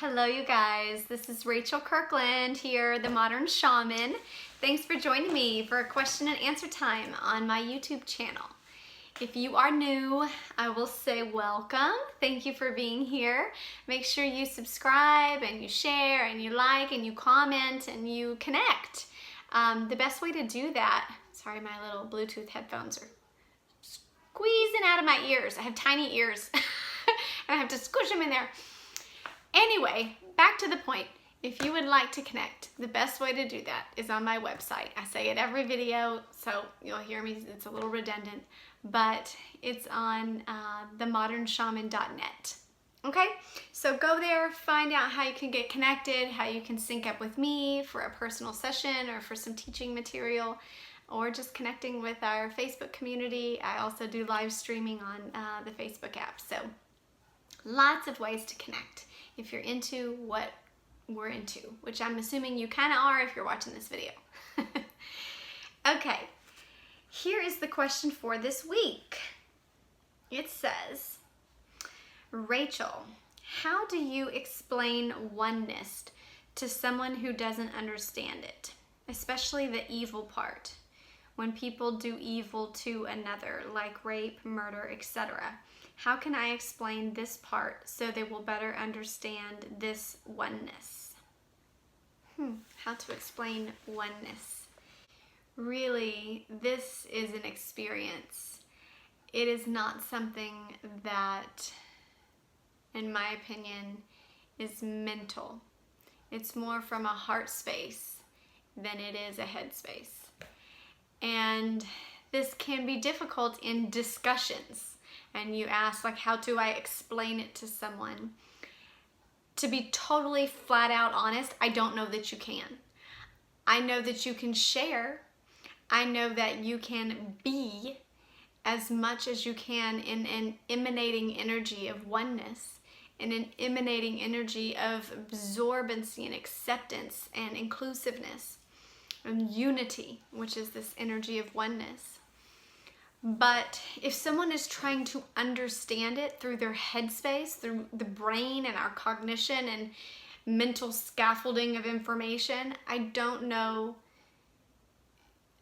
Hello you guys, this is Rachel Kirkland here, the Modern Shaman. Thanks for joining me for a question and answer time on my YouTube channel. If you are new, I will say welcome. Thank you for being here. Make sure you subscribe and you share and you like and you comment and you connect. The best way to do that, sorry my little Bluetooth headphones are squeezing out of my ears. I have tiny ears and I have to squish them in there. Anyway, back to the point. If you would like to connect, the best way to do that is on my website. I say it every video, so you'll hear me, it's a little redundant, but it's on themodernshaman.net. Okay, so go there, find out how you can get connected, how you can sync up with me for a personal session or for some teaching material, or just connecting with our Facebook community. I also do live streaming on the Facebook app, so lots of ways to connect if you're into what we're into, which I'm assuming you kind of are if you're watching this video. Okay, here is the question for this week. It says, Rachel, how do you explain oneness to someone who doesn't understand it, especially the evil part, when people do evil to another, like rape, murder, etc.? How can I explain this part so they will better understand this oneness? How to explain oneness. Really, this is an experience. It is not something that, in my opinion, is mental. It's more from a heart space than it is a head space. And this can be difficult in discussions. And you ask, like, how do I explain it to someone? To be totally flat out honest, I don't know that you can. I know that you can share. I know that you can be as much as you can in an emanating energy of oneness, in an emanating energy of absorbency and acceptance and inclusiveness and unity, which is this energy of oneness. But if someone is trying to understand it through their headspace, through the brain and our cognition and mental scaffolding of information, I don't know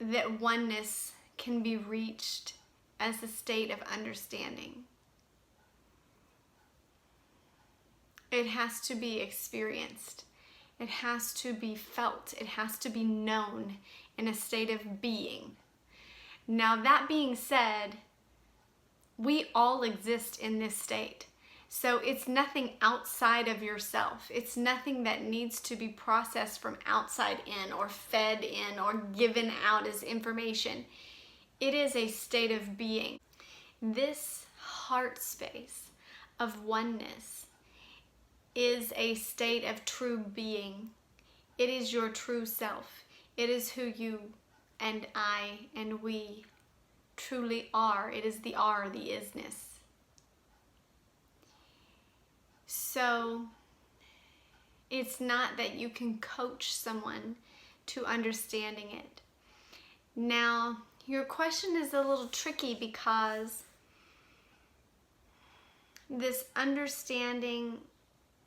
that oneness can be reached as a state of understanding. It has to be experienced. It has to be felt. It has to be known in a state of being. Now, that being said, we all exist in this state. So it's nothing outside of yourself. It's nothing that needs to be processed from outside in or fed in or given out as information. It is a state of being. This heart space of oneness is a state of true being. It is your true self. It is who you and I and we truly are. It is the are, the isness. So it's not that you can coach someone to understanding it. Now, your question is a little tricky because this understanding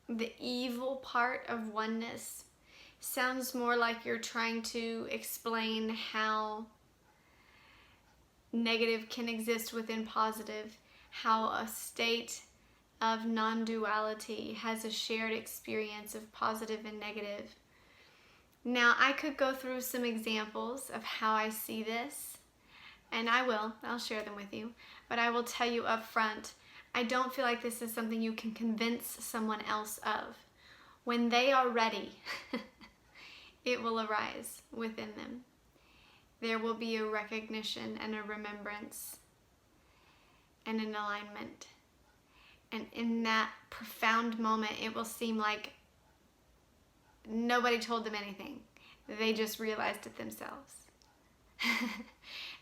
the evil part of oneness sounds more like you're trying to explain how negative can exist within positive, how a state of non-duality has a shared experience of positive and negative. Now, I could go through some examples of how I see this, and I'll share them with you, but I will tell you up front, I don't feel like this is something you can convince someone else of. When they are ready, it will arise within them. There will be a recognition and a remembrance and an alignment. And in that profound moment, it will seem like nobody told them anything. They just realized it themselves.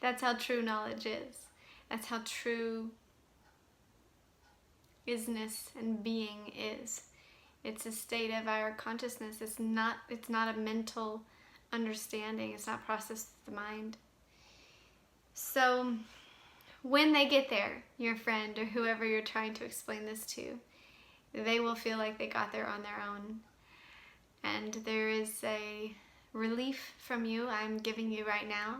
That's how true knowledge is. That's how true isness and being is. It's a state of our consciousness. It's not a mental understanding. It's not processed with the mind. So when they get there, your friend or whoever you're trying to explain this to, they will feel like they got there on their own. And there is a relief from you I'm giving you right now,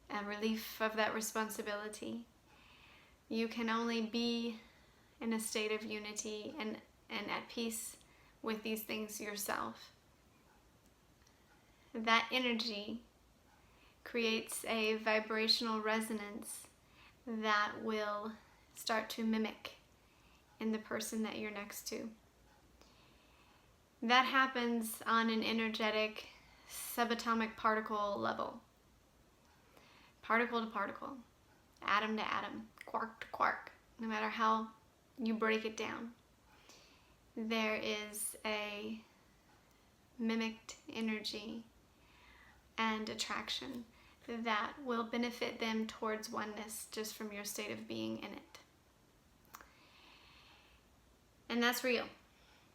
a relief of that responsibility. You can only be in a state of unity and at peace with these things yourself. That energy creates a vibrational resonance that will start to mimic in the person that you're next to. That happens on an energetic subatomic particle level. Particle to particle, atom to atom, quark to quark, no matter how you break it down. There is a mimicked energy and attraction that will benefit them towards oneness just from your state of being in it. And that's real.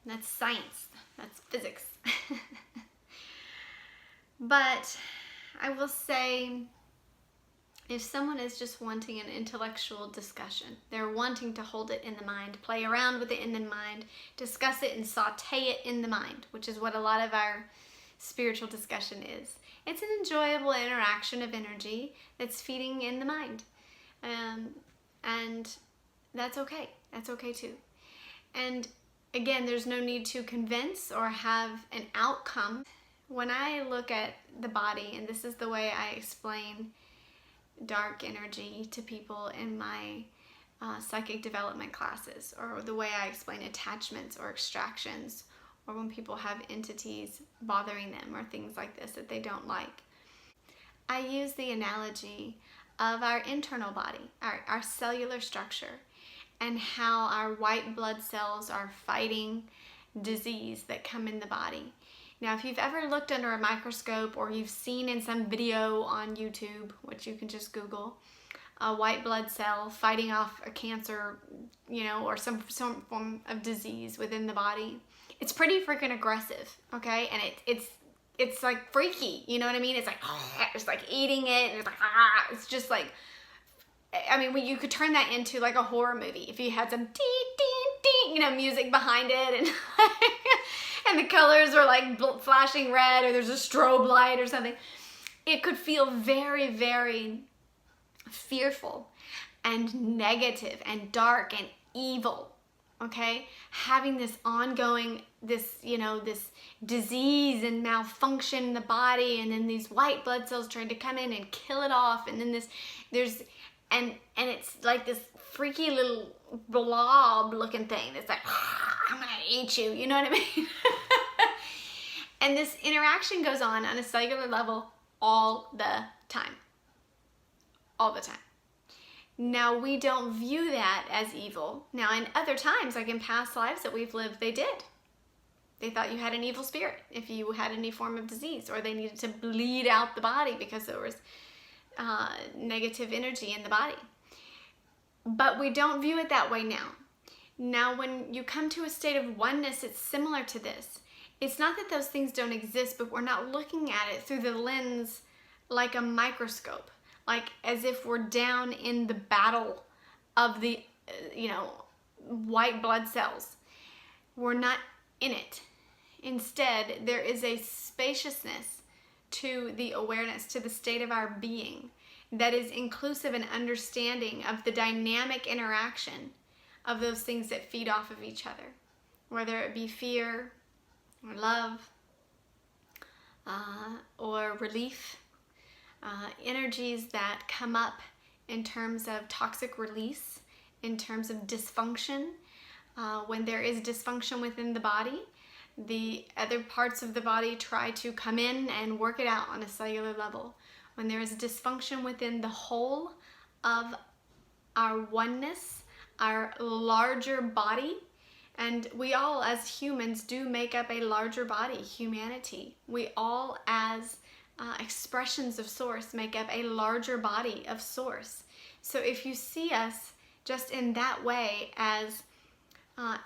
That's science. That's physics. But I will say, if someone is just wanting an intellectual discussion, they're wanting to hold it in the mind, play around with it in the mind, discuss it and saute it in the mind, which is what a lot of our spiritual discussion is. It's an enjoyable interaction of energy that's feeding in the mind. And that's okay. That's okay too. And again, there's no need to convince or have an outcome. When I look at the body, and this is the way I explain dark energy to people in my psychic development classes, or the way I explain attachments or extractions, or when people have entities bothering them or things like this that they don't like. I use the analogy of our internal body, our cellular structure, and how our white blood cells are fighting disease that come in the body. Now, if you've ever looked under a microscope, or you've seen in some video on YouTube, which you can just Google, a white blood cell fighting off a cancer, or some form of disease within the body, it's pretty freaking aggressive, okay? And it's like freaky, you know what I mean? It's like eating it, and it's like, it's just like, I mean, you could turn that into like a horror movie if you had some ding, ding, music behind it, and and the colors are like flashing red, or there's a strobe light or something. It could feel very, very fearful and negative and dark and evil, okay? Having this ongoing, this disease and malfunction in the body, and then these white blood cells trying to come in and kill it off, and then and it's like this freaky little blob looking thing that's like, I'm gonna eat you, you know what I mean? And this interaction goes on a cellular level all the time. All the time. Now, we don't view that as evil. Now, in other times, like in past lives that we've lived, they did. They thought you had an evil spirit if you had any form of disease, or they needed to bleed out the body because there was negative energy in the body. But we don't view it that way now. Now, when you come to a state of oneness, it's similar to this. It's not that those things don't exist, but we're not looking at it through the lens like a microscope, like as if we're down in the battle of the, white blood cells. We're not in it. Instead, there is a spaciousness to the awareness, to the state of our being, that is inclusive and understanding of the dynamic interaction of those things that feed off of each other, whether it be fear or love or relief, energies that come up in terms of toxic release, in terms of dysfunction. When there is dysfunction within the body, the other parts of the body try to come in and work it out on a cellular level. When there is dysfunction within the whole of our oneness, our larger body, and we all as humans do make up a larger body, humanity. We all as expressions of Source make up a larger body of Source. So if you see us just in that way as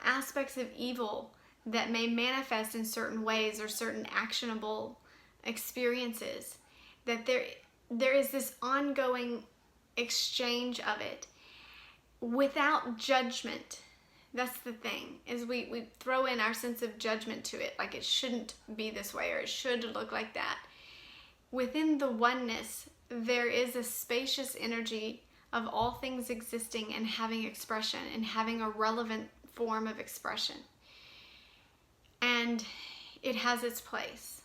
aspects of evil that may manifest in certain ways or certain actionable experiences, that there is this ongoing exchange of it without judgment. That's the thing, is we throw in our sense of judgment to it, like it shouldn't be this way or it should look like that. Within the oneness, there is a spacious energy of all things existing and having expression and having a relevant form of expression. And it has its place.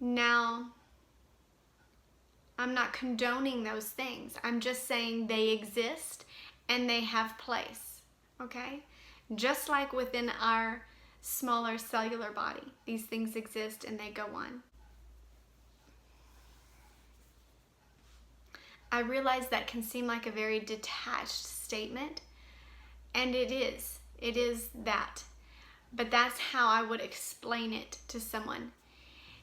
Now, I'm not condoning those things. I'm just saying they exist and they have place. Okay? Just like within our smaller cellular body, these things exist and they go on. I realize that can seem like a very detached statement, and it is. It is that. But that's how I would explain it to someone.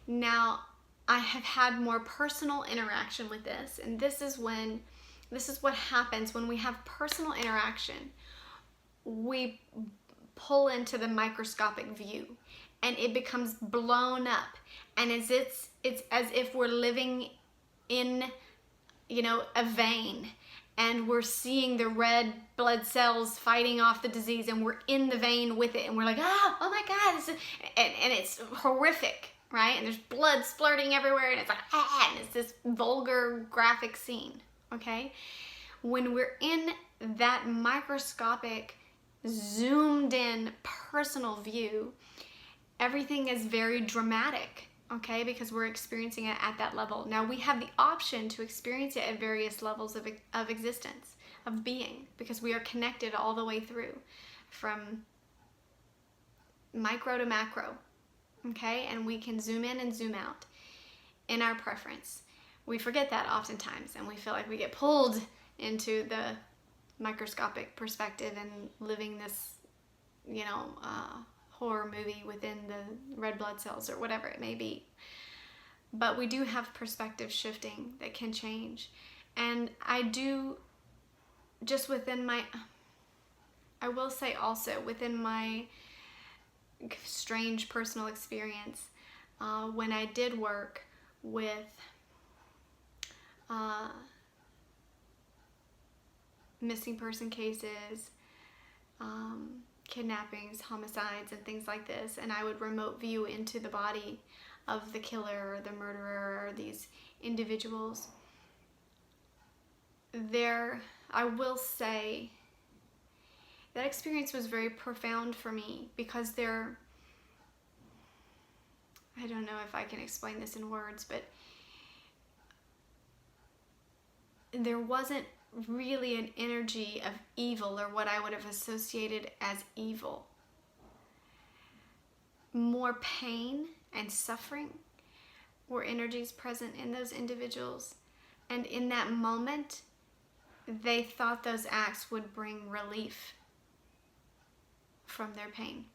Now, I have had more personal interaction with this, and this is what happens when we have personal interaction. We pull into the microscopic view and it becomes blown up, and it's as if we're living in, a vein, and we're seeing the red blood cells fighting off the disease, and we're in the vein with it, and we're like, oh my God, and it's horrific, right? And there's blood splurting everywhere, and it's like, and it's this vulgar graphic scene, okay? When we're in that microscopic, zoomed in personal view, everything is very dramatic, okay, because we're experiencing it at that level. Now, we have the option to experience it at various levels of existence, of being, because we are connected all the way through, from micro to macro, okay, and we can zoom in and zoom out in our preference. We forget that oftentimes, and we feel like we get pulled into the microscopic perspective and living this, horror movie within the red blood cells or whatever it may be. But we do have perspective shifting that can change. And I do, just within I will say also, within my strange personal experience, when I did work with missing person cases, kidnappings, homicides, and things like this, and I would remote view into the body of the killer or the murderer or these individuals. I will say that experience was very profound for me, because I don't know if I can explain this in words, but there wasn't really an energy of evil, or what I would have associated as evil. More pain and suffering were energies present in those individuals, and in that moment they thought those acts would bring relief from their pain.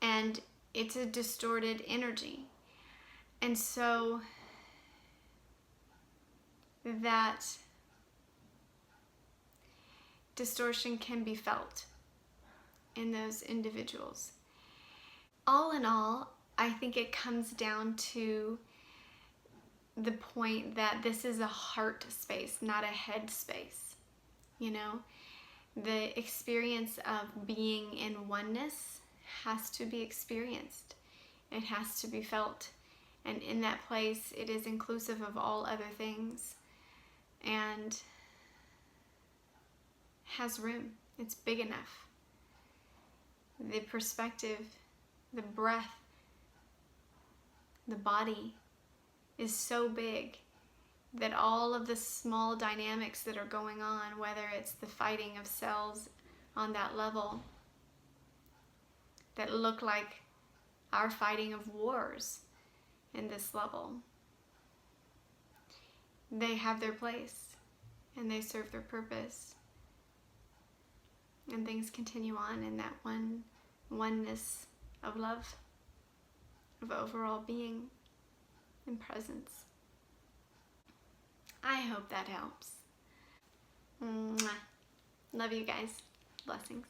And it's a distorted energy, and so that distortion can be felt in those individuals. All in all, I think it comes down to the point that this is a heart space, not a head space. The experience of being in oneness has to be experienced. It has to be felt. And in that place, it is inclusive of all other things, and has room. It's big enough. The perspective, the breath, the body is so big that all of the small dynamics that are going on, whether it's the fighting of cells on that level that look like our fighting of wars in this level, they have their place and they serve their purpose, and things continue on in that oneness of love, of overall being and presence. I hope that helps. Mwah. Love you guys. Blessings.